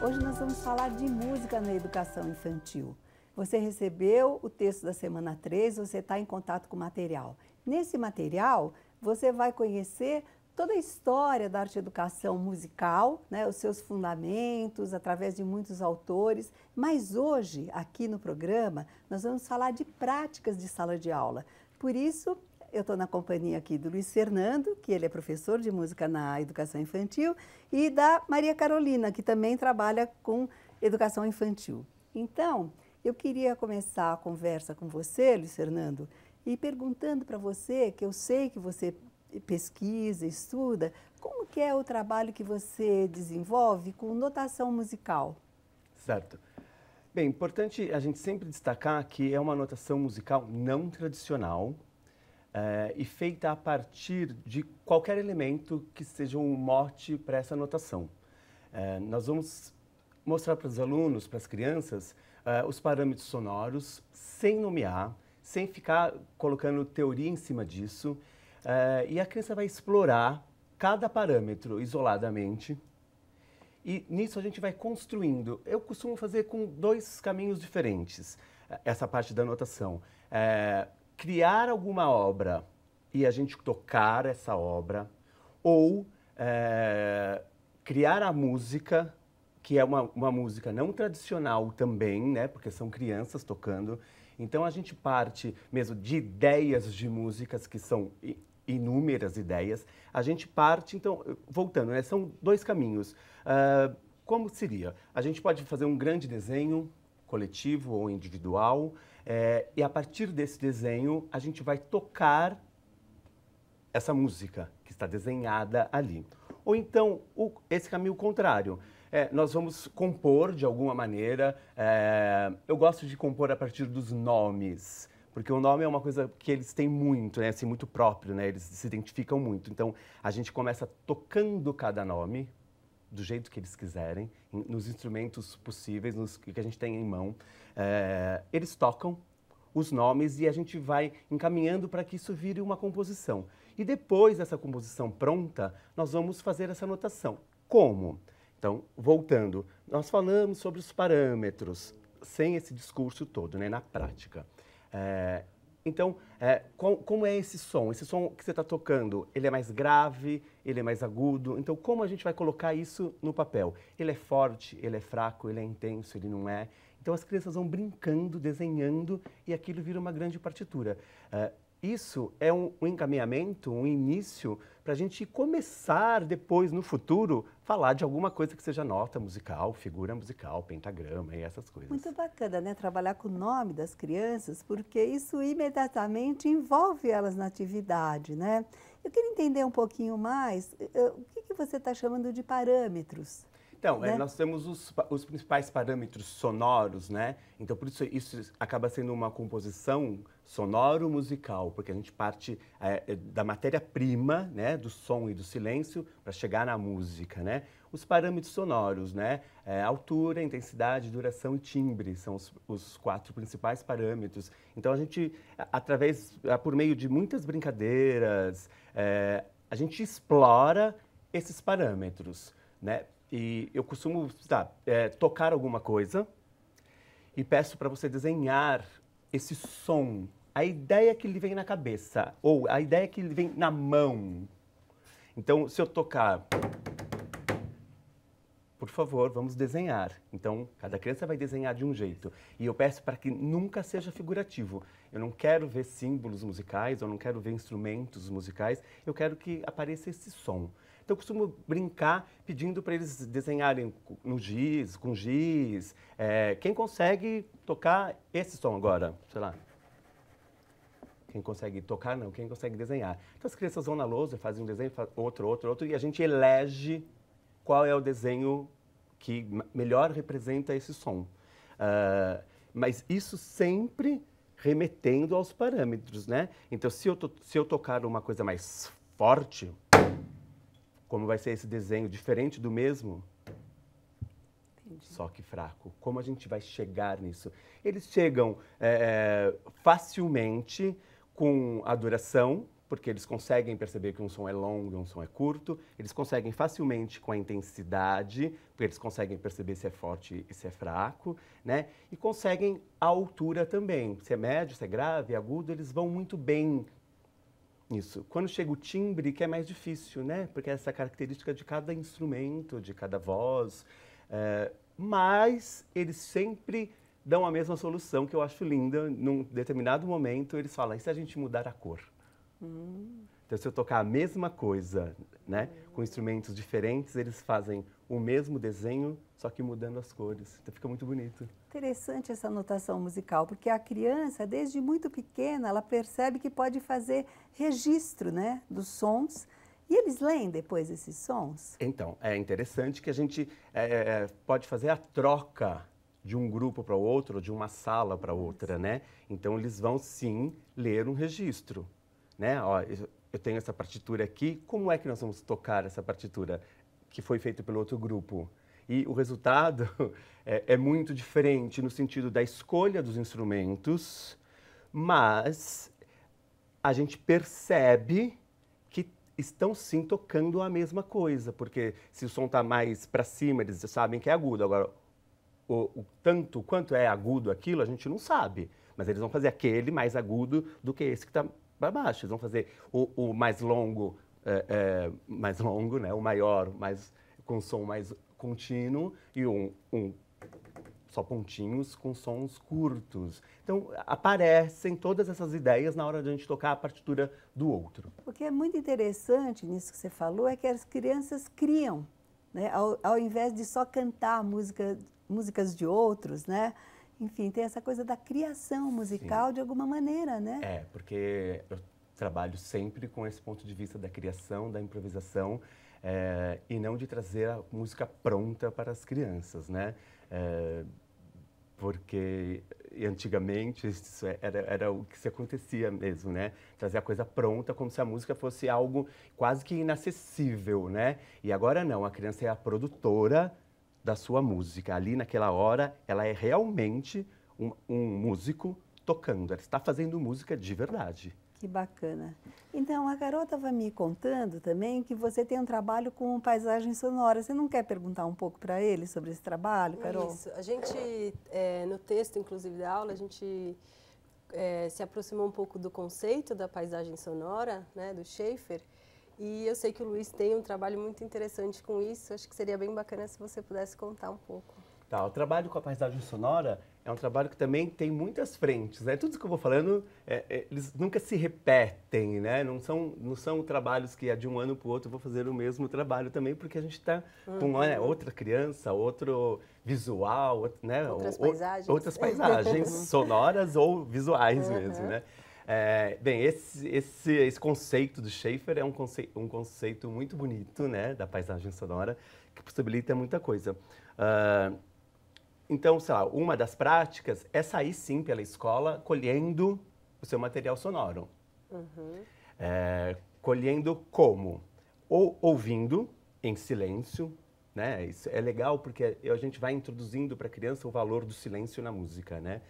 Hoje nós vamos falar de música na educação infantil. Você recebeu o texto da semana 3, você está em contato com o material. Nesse material, você vai conhecer toda a história da arte educação musical, né, os seus fundamentos, através de muitos autores. Mas hoje, aqui no programa, nós vamos falar de práticas de sala de aula. Por isso, eu estou na companhia aqui do Luiz Fernando, que ele é professor de música na educação infantil, e da Maria Carolina, que também trabalha com educação infantil. Então, eu queria começar a conversa com você, Luiz Fernando, e perguntando para você, que eu sei que você pesquisa, estuda, como que é o trabalho que você desenvolve com notação musical? Certo. Bem, importante a gente sempre destacar que é uma notação musical não tradicional e feita a partir de qualquer elemento que seja um mote para essa notação. Nós vamos mostrar para os alunos, para as crianças, os parâmetros sonoros, sem nomear, sem ficar colocando teoria em cima disso, e a criança vai explorar cada parâmetro isoladamente. E nisso a gente vai construindo. Eu costumo fazer com dois caminhos diferentes, essa parte da notação. Criar alguma obra e a gente tocar essa obra, ou criar a música, que é uma música não tradicional também, né, porque são crianças tocando. Então a gente parte mesmo de ideias de músicas, que são inúmeras ideias. A gente parte, então, voltando, né, são dois caminhos. Como seria? A gente pode fazer um grande desenho, coletivo ou individual, e a partir desse desenho a gente vai tocar essa música que está desenhada ali. Ou então, esse caminho contrário. Nós vamos compor de alguma maneira. Eu gosto de compor a partir dos nomes, porque o nome é uma coisa que eles têm muito, né, assim, muito próprio, né, eles se identificam muito. Então, a gente começa tocando cada nome, do jeito que eles quiserem, nos instrumentos possíveis, nos que a gente tem em mão. Eles tocam os nomes e a gente vai encaminhando para que isso vire uma composição. E depois dessa composição pronta, nós vamos fazer essa notação. Como? Então, voltando, nós falamos sobre os parâmetros, sem esse discurso todo, né, na prática. Então, como é esse som? Esse som que você está tocando, ele é mais grave, ele é mais agudo. Então, como a gente vai colocar isso no papel? Ele é forte, ele é fraco, ele é intenso, ele não é. Então, as crianças vão brincando, desenhando, e aquilo vira uma grande partitura. Isso é um encaminhamento, um início, para a gente começar depois, no futuro, falar de alguma coisa que seja nota musical, figura musical, pentagrama e essas coisas. Muito bacana, né? Trabalhar com o nome das crianças, porque isso imediatamente envolve elas na atividade, né? Eu queria entender um pouquinho mais, o que você está chamando de parâmetros? Então, né? Nós temos os principais parâmetros sonoros, né? Então, por isso acaba sendo uma composição sonoro-musical, porque a gente parte da matéria-prima, né, do som e do silêncio, para chegar na música, né? Os parâmetros sonoros, né? Altura, intensidade, duração e timbre são os 4 principais parâmetros. Então, a gente, por meio de muitas brincadeiras, a gente explora esses parâmetros, né? E eu costumo tocar alguma coisa e peço para você desenhar esse som, a ideia que lhe vem na cabeça, ou a ideia que lhe vem na mão. Então, se eu tocar, por favor, vamos desenhar. Então, cada criança vai desenhar de um jeito. E eu peço para que nunca seja figurativo. Eu não quero ver símbolos musicais, eu não quero ver instrumentos musicais, eu quero que apareça esse som. Então, eu costumo brincar pedindo para eles desenharem no giz, com giz. Quem consegue tocar esse som agora? Sei lá. Quem consegue tocar, não. Quem consegue desenhar. Então, as crianças vão na lousa, fazem um desenho, outro, e a gente elege qual é o desenho que melhor representa esse som. Mas isso sempre remetendo aos parâmetros, né? Então, se eu tocar uma coisa mais forte, como vai ser esse desenho diferente do mesmo? Entendi. Só que fraco. Como a gente vai chegar nisso? Eles chegam facilmente com a duração, porque eles conseguem perceber que um som é longo e um som é curto, eles conseguem facilmente com a intensidade, porque eles conseguem perceber se é forte e se é fraco, né? E conseguem a altura também, se é médio, se é grave, agudo, eles vão muito bem nisso. Quando chega o timbre, que é mais difícil, né? Porque é essa característica de cada instrumento, de cada voz, mas eles sempre dão a mesma solução, que eu acho linda. Num determinado momento, eles falam, e se a gente mudar a cor? Então, se eu tocar a mesma coisa, né, com instrumentos diferentes, eles fazem o mesmo desenho, só que mudando as cores. Então, fica muito bonito. Interessante essa notação musical, porque a criança, desde muito pequena, ela percebe que pode fazer registro, né, dos sons, e eles leem depois esses sons. Então, é interessante que a gente pode fazer a troca de um grupo para o outro, de uma sala para outra, né? Então, eles vão, sim, ler um registro. Né? Ó, eu tenho essa partitura aqui, como é que nós vamos tocar essa partitura que foi feita pelo outro grupo? E o resultado é muito diferente no sentido da escolha dos instrumentos, mas a gente percebe que estão sim tocando a mesma coisa, porque se o som está mais para cima, eles sabem que é agudo. Agora, o tanto quanto é agudo aquilo, a gente não sabe, mas eles vão fazer aquele mais agudo do que esse que está para baixo. Eles vão fazer o mais longo, mais longo, né? O maior, com som mais contínuo, e só pontinhos com sons curtos. Então, aparecem todas essas ideias na hora de a gente tocar a partitura do outro. O que é muito interessante nisso que você falou é que as crianças criam, né? Ao invés de só cantar músicas de outros, né? Enfim, tem essa coisa da criação musical. Sim. De alguma maneira, né? Porque eu trabalho sempre com esse ponto de vista da criação, da improvisação, e não de trazer a música pronta para as crianças, né? Porque antigamente isso era o que se acontecia mesmo, né? Trazer a coisa pronta como se a música fosse algo quase que inacessível, né? E agora não, a criança é a produtora da sua música. Ali, naquela hora, ela é realmente um músico tocando. Ela está fazendo música de verdade. Que bacana. Então, a Carol estava me contando também que você tem um trabalho com paisagem sonora. Você não quer perguntar um pouco para ele sobre esse trabalho, Carol? Isso. A gente, no texto, inclusive, da aula, a gente se aproximou um pouco do conceito da paisagem sonora, né, do Schaeffer. E eu sei que o Luiz tem um trabalho muito interessante com isso. Acho que seria bem bacana se você pudesse contar um pouco. Tá, o trabalho com a paisagem sonora é um trabalho que também tem muitas frentes, né? Tudo isso que eu vou falando, eles nunca se repetem, né? Não são trabalhos que de um ano para o outro eu vou fazer o mesmo trabalho também, porque a gente está com outra criança, outro visual, né? Outras paisagens sonoras ou visuais mesmo, né? Bem, esse conceito do Schaeffer é um conceito muito bonito, né, da paisagem sonora, que possibilita muita coisa. Então, sei lá, uma das práticas é sair sim pela escola colhendo o seu material sonoro. Colhendo como? Ou ouvindo em silêncio, né? Isso é legal porque a gente vai introduzindo para a criança o valor do silêncio na música, né?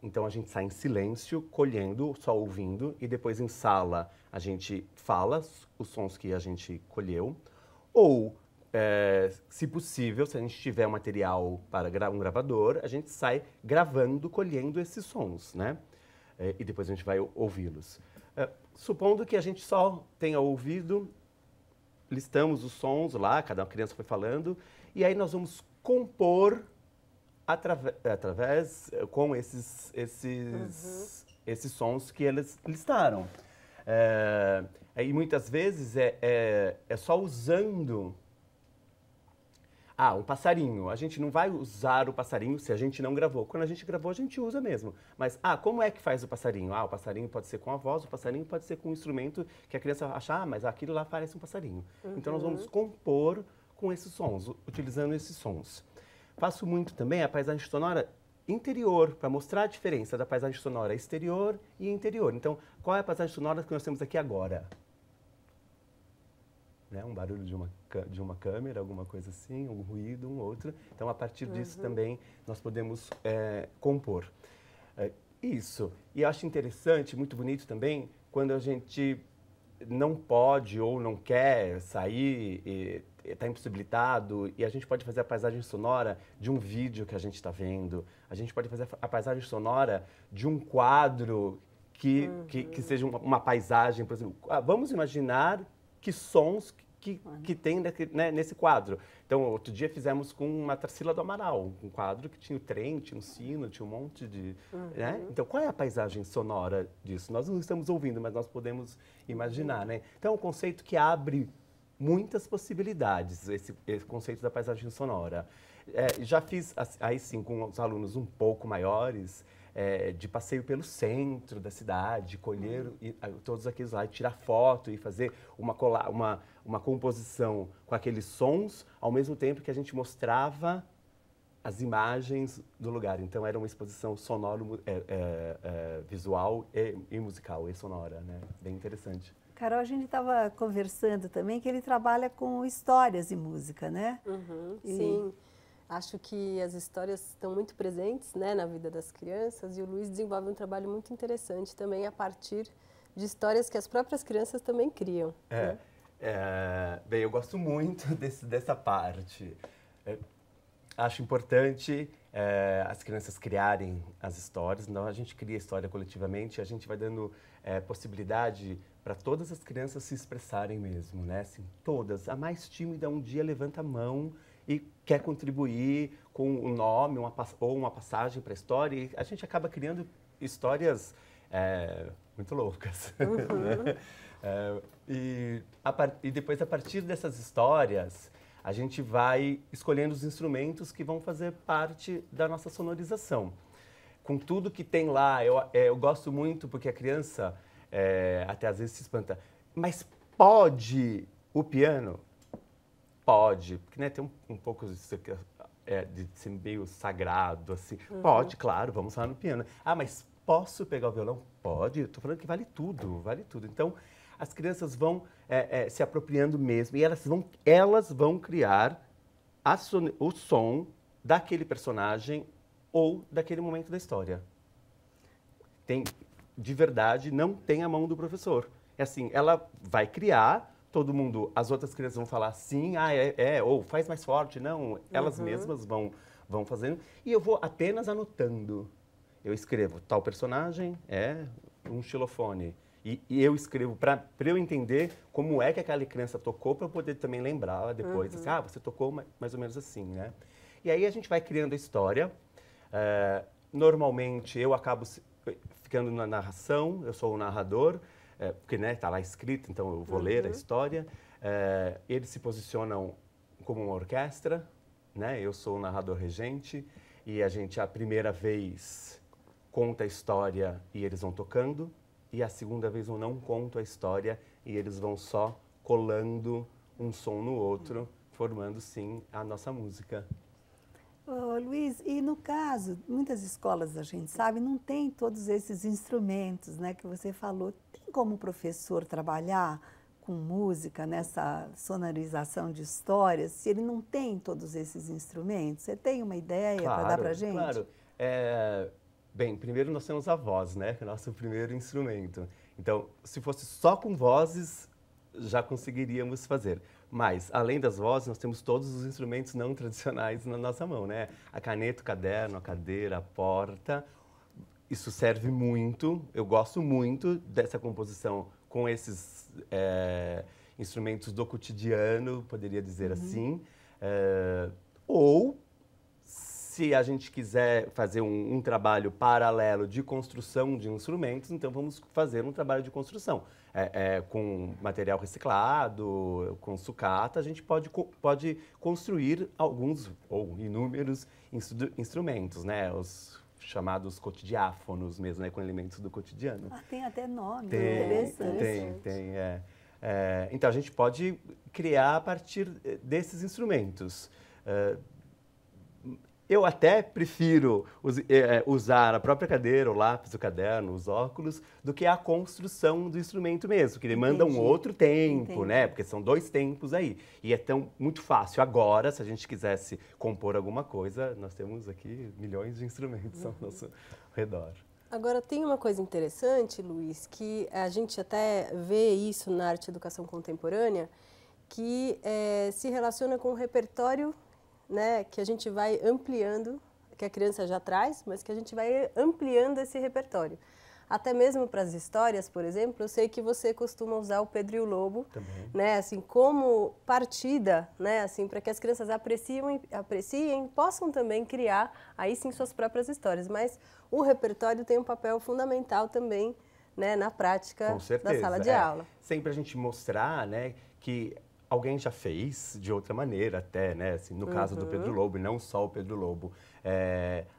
Então a gente sai em silêncio, colhendo, só ouvindo, e depois em sala a gente fala os sons que a gente colheu, ou se possível, se a gente tiver material para um gravador, a gente sai gravando, colhendo esses sons, né? E depois a gente vai ouvi-los. Supondo que a gente só tenha ouvido, listamos os sons lá, cada criança foi falando, e aí nós vamos compor com esses sons que eles listaram. E muitas vezes é só usando um passarinho. A gente não vai usar o passarinho se a gente não gravou. Quando a gente gravou, a gente usa mesmo. Mas, como é que faz o passarinho? O passarinho pode ser com a voz, o passarinho pode ser com um instrumento que a criança acha, mas aquilo lá parece um passarinho. Então, nós vamos compor com esses sons, utilizando esses sons. Faço muito também a paisagem sonora interior, para mostrar a diferença da paisagem sonora exterior e interior. Então, qual é a paisagem sonora que nós temos aqui agora? Né? Um barulho de uma câmera, alguma coisa assim, um ruído, um outro. Então, a partir disso também nós podemos compor. Isso. E acho interessante, muito bonito também, quando a gente não pode ou não quer sair, está impossibilitado, e a gente pode fazer a paisagem sonora de um vídeo que a gente está vendo, a gente pode fazer a paisagem sonora de um quadro que seja uma paisagem, por exemplo. Vamos imaginar que sons que tem nesse quadro. Então, outro dia fizemos com uma Tarsila do Amaral, um quadro que tinha o trem, tinha um sino, tinha um monte de... Né? Então, qual é a paisagem sonora disso? Nós não estamos ouvindo, mas nós podemos imaginar, né? Então, é um conceito que abre muitas possibilidades, esse conceito da paisagem sonora. Já fiz, aí sim, com os alunos um pouco maiores, de passeio pelo centro da cidade, colher todos aqueles lá, tirar foto e fazer uma composição com aqueles sons, ao mesmo tempo que a gente mostrava as imagens do lugar. Então, era uma exposição sonoro, visual e musical, e sonora, né? Bem interessante. Carol, a gente estava conversando também que ele trabalha com histórias e música, né? Sim. Acho que as histórias estão muito presentes, né, na vida das crianças, e o Luiz desenvolve um trabalho muito interessante também a partir de histórias que as próprias crianças também criam. Né? Bem, eu gosto muito dessa parte. Acho importante as crianças criarem as histórias. Então, a gente cria a história coletivamente, a gente vai dando possibilidade para todas as crianças se expressarem mesmo, né? Assim, todas. A mais tímida um dia levanta a mão e quer contribuir com um nome ou uma passagem para a história, e a gente acaba criando histórias muito loucas. Né? E depois, a partir dessas histórias, a gente vai escolhendo os instrumentos que vão fazer parte da nossa sonorização. Com tudo que tem lá, eu gosto muito, porque a criança até às vezes se espanta, mas pode o piano? Pode, porque né, tem um pouco de ser meio sagrado, assim. Pode, claro, vamos lá no piano. Mas posso pegar o violão? Pode, estou falando que vale tudo, vale tudo. Então, as crianças vão se apropriando mesmo, e elas vão criar o som daquele personagem ou daquele momento da história. De verdade, não tem a mão do professor. É assim, ela vai criar, todo mundo, as outras crianças vão falar sim, ou faz mais forte, não. Elas mesmas vão fazendo, e eu vou apenas anotando. Eu escrevo, tal personagem é um xilofone. E eu escrevo para eu entender como é que aquela criança tocou, para eu poder também lembrá-la depois. Assim, você tocou mais ou menos assim, né? E aí a gente vai criando a história. Normalmente eu acabo ficando na narração, eu sou o narrador, porque está lá escrito, então eu vou ler a história. Eles se posicionam como uma orquestra, né? Eu sou o narrador regente, e a primeira vez conta a história e eles vão tocando, e a segunda vez eu não conto a história e eles vão só colando um som no outro, formando sim a nossa música. Luiz, e no caso, muitas escolas, a gente sabe, não tem todos esses instrumentos, né, que você falou. Tem como o professor trabalhar com música nessa sonorização de histórias, se ele não tem todos esses instrumentos? Você tem uma ideia para dar para a gente? Claro. Bem, primeiro nós temos a voz, né, que é o nosso primeiro instrumento. Então, se fosse só com vozes, já conseguiríamos fazer. Mas, além das vozes, nós temos todos os instrumentos não tradicionais na nossa mão, né? A caneta, o caderno, a cadeira, a porta. Isso serve muito, eu gosto muito dessa composição com esses instrumentos do cotidiano, poderia dizer assim. Ou, se a gente quiser fazer um trabalho paralelo de construção de instrumentos, então vamos fazer um trabalho de construção. Com material reciclado, com sucata, a gente pode construir alguns ou inúmeros instrumentos, né? Os chamados cotidiáfonos mesmo, né? Com elementos do cotidiano. Tem até nome, interessante. Tem. Então, a gente pode criar a partir desses instrumentos. Eu até prefiro usar a própria cadeira, o lápis, o caderno, os óculos, do que a construção do instrumento mesmo, que demanda um outro tempo, né? Porque são 2 tempos aí. E é muito fácil. Agora, se a gente quisesse compor alguma coisa, nós temos aqui milhões de instrumentos ao nosso redor. Agora, tem uma coisa interessante, Luiz, que a gente até vê isso na arte e educação contemporânea, que se relaciona com o repertório, né, que a gente vai ampliando, que a criança já traz, mas que a gente vai ampliando esse repertório. Até mesmo para as histórias, por exemplo, eu sei que você costuma usar o Pedro e o Lobo, né, assim, como partida, né, assim, para que as crianças apreciem, possam também criar, aí sim, suas próprias histórias. Mas o repertório tem um papel fundamental também, né, na prática da sala de aula. Sempre a gente mostrar, né, que alguém já fez de outra maneira até, né, assim, no caso do Pedro Lobo, e não só o Pedro Lobo.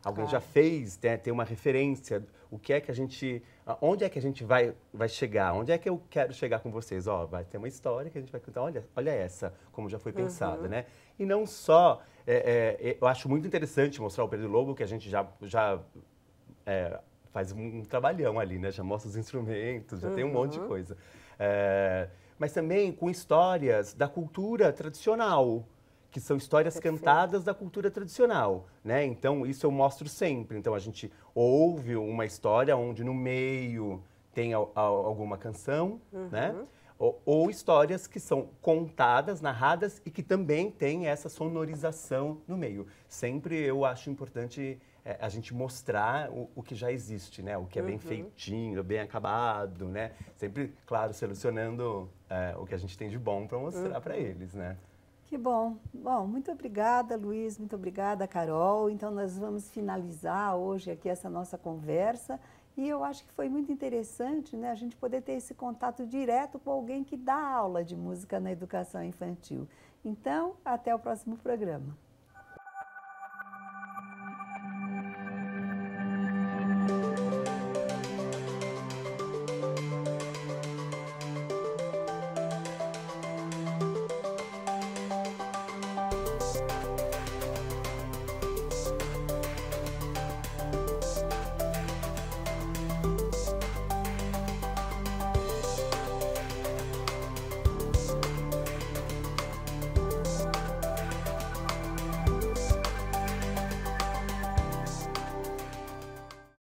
Alguém já fez, né, tem uma referência, o que é que a gente, onde é que a gente vai chegar, onde é que eu quero chegar com vocês? Ó, vai ter uma história que a gente vai contar, olha essa, como já foi pensada, né? E não só, eu acho muito interessante mostrar o Pedro Lobo, que a gente já faz um trabalhão ali, né? Já mostra os instrumentos, já tem um monte de coisa. Mas também com histórias da cultura tradicional, que são histórias cantadas da cultura tradicional, né? Então, isso eu mostro sempre. Então, a gente ouve uma história onde no meio tem alguma canção, né? Ou histórias que são contadas, narradas e que também tem essa sonorização no meio. Sempre eu acho importante a gente mostrar o que já existe, né? O que é bem feitinho, bem acabado, né? Sempre, claro, selecionando o que a gente tem de bom para mostrar para eles, né? Que bom. Bom, muito obrigada, Luiz, muito obrigada, Carol. Então, nós vamos finalizar hoje aqui essa nossa conversa e eu acho que foi muito interessante, né, a gente poder ter esse contato direto com alguém que dá aula de música na educação infantil. Então, até o próximo programa.